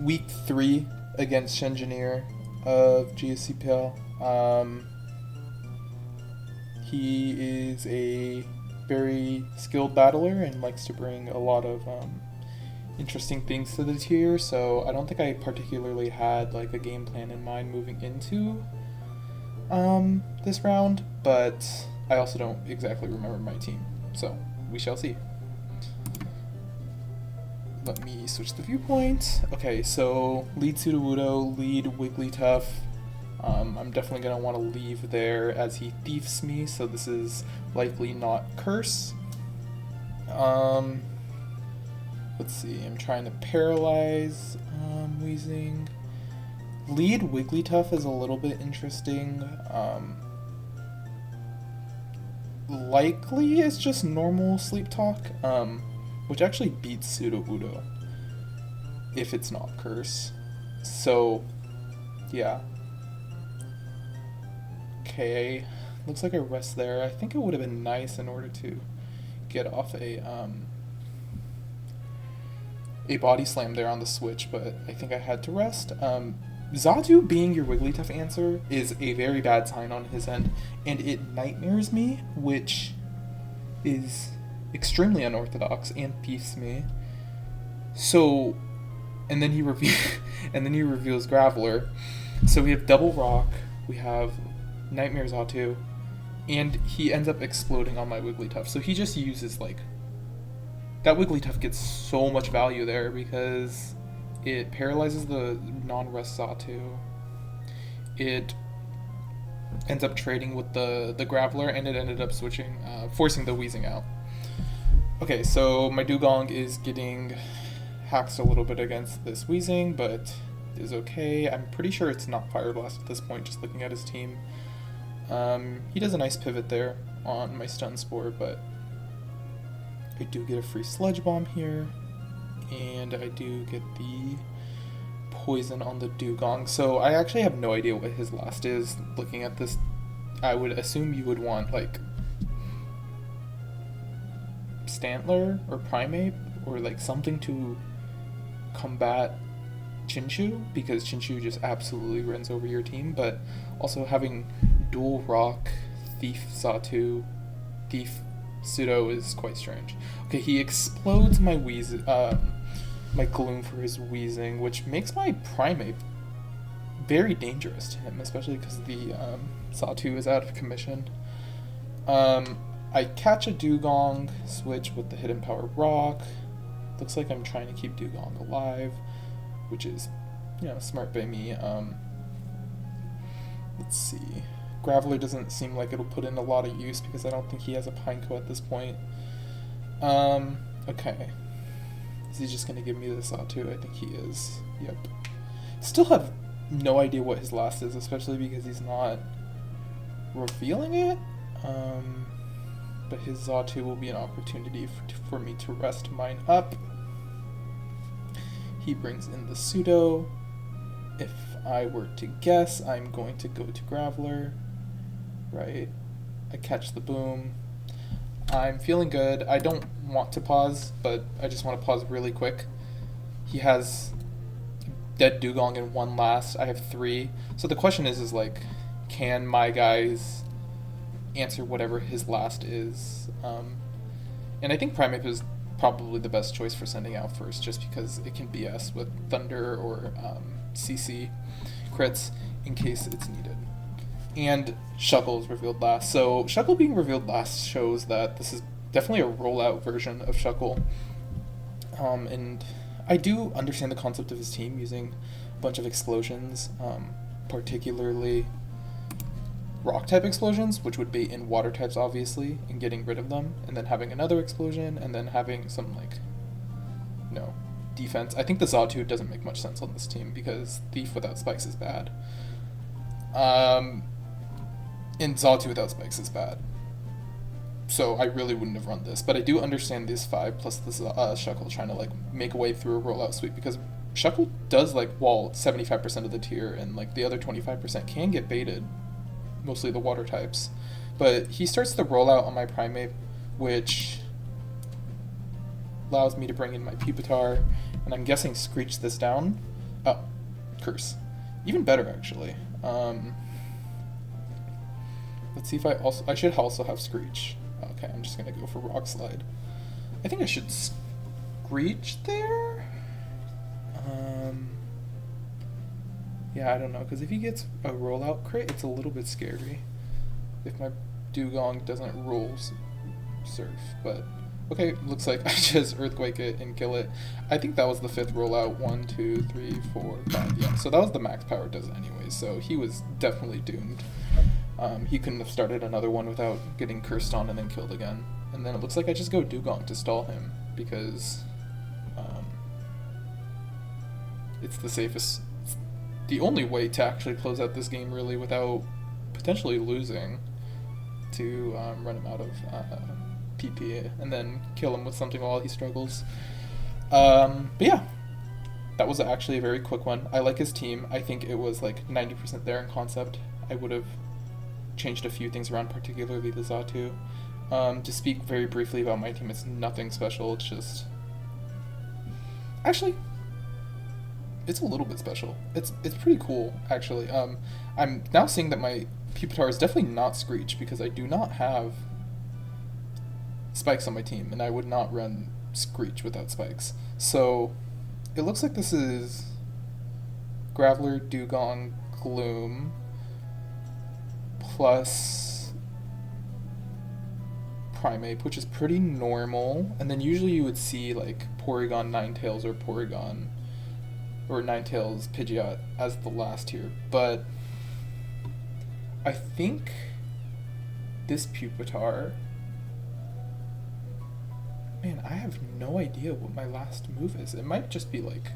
week 3 against Shengineer of Gscpl. He is a very skilled battler and likes to bring a lot of interesting things to the tier, so I don't think I particularly had like a game plan in mind moving into this round, but I also don't exactly remember my team, so we shall see. Let me switch the viewpoint. Okay, so lead Sudowoodo, lead Wigglytuff. I'm definitely going to want to leave there as he thiefs me, so this is likely not Curse. Let's see, I'm trying to paralyze Weezing. Lead Wigglytuff is a little bit interesting. Likely it's just normal Sleep Talk, which actually beats Sudowoodo if it's not Curse. So, yeah. Okay, looks like I rest there. I think it would have been nice in order to get off a body slam there on the switch, but I think I had to rest. Xatu being your Wigglytuff answer is a very bad sign on his end, and it nightmares me, which is extremely unorthodox and thiefs me. So, and then he reveals Graveler. So we have Double Rock, we have Nightmare Xatu, and he ends up exploding on my Wigglytuff. So he just uses like that Wigglytuff gets so much value there because it paralyzes the non-rest Xatu. It ends up trading with the Graveler, and it ended up switching, forcing the Weezing out. Okay, so my Dugong is getting hacked a little bit against this Weezing, but is okay. I'm pretty sure it's not Fire Blast at this point, just looking at his team. He does a nice pivot there on my Stun Spore, but I do get a free Sludge Bomb here, and I do get the poison on the Dugong. So I actually have no idea what his last is. Looking at this, I would assume you would want like Stantler or Primeape or like something to combat Chinchou, because Chinchou just absolutely runs over your team, but also having dual Rock, Thief Xatu, Thief Pseudo is quite strange. Okay, he explodes my my Gloom for his Weezing, which makes my Primeape very dangerous to him, especially because the Xatu is out of commission. I catch a Dugong, switch with the Hidden Power Rock. Looks like I'm trying to keep Dugong alive, which is, smart by me. Let's see. Graveler doesn't seem like it'll put in a lot of use because I don't think he has a Pineco at this point. Okay. Is he just going to give me the Xatu? I think he is. Yep. Still have no idea what his last is, especially because he's not revealing it. But his Xatu will be an opportunity for me to rest mine up. He brings in the Pseudo. If I were to guess, I'm going to go to Graveler. Right. I catch the Boom. I'm feeling good. I don't want to pause, but I just want to pause really quick. He has dead Dugong and one last. I have 3. So the question is like, can my guys answer whatever his last is? And I think Primeape is probably the best choice for sending out first, just because it can BS with Thunder or CC crits in case it's needed. And Shuckle is revealed last. So Shuckle being revealed last shows that this is definitely a rollout version of Shuckle. And I do understand the concept of his team using a bunch of explosions, particularly rock type explosions, which would be in water types obviously, and getting rid of them, and then having another explosion, and then having some defense. I think the Xatu doesn't make much sense on this team because Thief without spikes is bad. And Xatu without spikes is bad. So I really wouldn't have run this, but I do understand this 5 plus this Shuckle trying to make a way through a rollout sweep, because Shuckle does wall 75% of the tier, and the other 25% can get baited, mostly the water types. But he starts the rollout on my Primeape, which allows me to bring in my Pupitar, and I'm guessing Screech this down. Oh, Curse. Even better, actually. Let's see if I should also have Screech. Okay, I'm just gonna go for Rock Slide. I think I should Screech there? Yeah, I don't know, because if he gets a rollout crit, it's a little bit scary. If my Dugong doesn't roll Surf, but okay, looks like I just Earthquake it and kill it. I think that was the 5th rollout. 1, 2, 3, 4, 5. Yeah, so that was the max power it does anyway, so he was definitely doomed. He couldn't have started another one without getting cursed on and then killed again. And then it looks like I just go Dugong to stall him, because it's the safest, it's the only way to actually close out this game really without potentially losing, to run him out of PP and then kill him with something while he struggles. But yeah, that was actually a very quick one. I like his team. I think it was like 90% there in concept. I would have changed a few things around, particularly the Xatu. To speak very briefly about my team, it's nothing special. It's just... Actually, it's a little bit special. It's pretty cool, actually. I'm now seeing that my Pupitar is definitely not Screech, because I do not have spikes on my team, and I would not run Screech without spikes. So it looks like this is Graveler, Dugong, Gloom, plus Primeape, which is pretty normal. And then usually you would see like Porygon, Ninetales, or Porygon, or Ninetales, Pidgeot as the last tier. But I think this Pupitar... Man, I have no idea what my last move is. It might just be like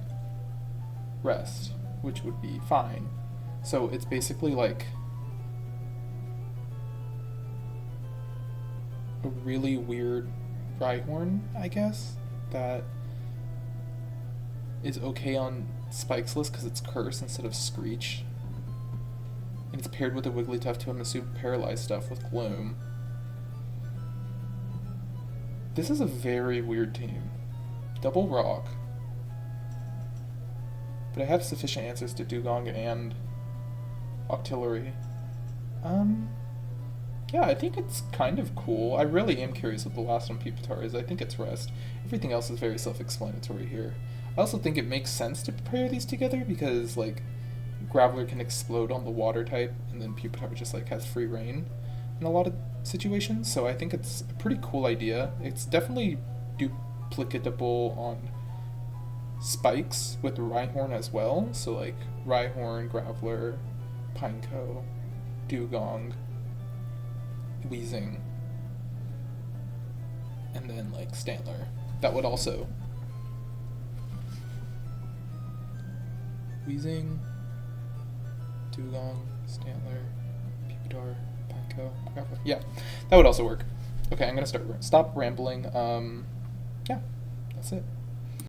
Rest, which would be fine. So it's basically like a really weird Rhyhorn, I guess, that is okay on Spike's list because it's Curse instead of Screech. And it's paired with a Wigglytuff to Mrsoup Paralyze stuff with Gloom. This is a very weird team. Double Rock. But I have sufficient answers to Dugong and Octillery. Yeah, I think it's kind of cool. I really am curious what the last one Pupitar is. I think it's Rest. Everything else is very self-explanatory here. I also think it makes sense to pair these together because, like, Graveler can explode on the water type, and then Pupitar just, like, has free reign in a lot of situations, so I think it's a pretty cool idea. It's definitely duplicatable on spikes with Rhyhorn as well, so like Rhyhorn, Graveler, Pineco, Dugong, Weezing, and then like Stantler. That would also... Weezing, Dugong, Stantler, Pupitar, Pineco, Graveler. Yeah, that would also work. Okay, I'm gonna stop rambling. Yeah, that's it.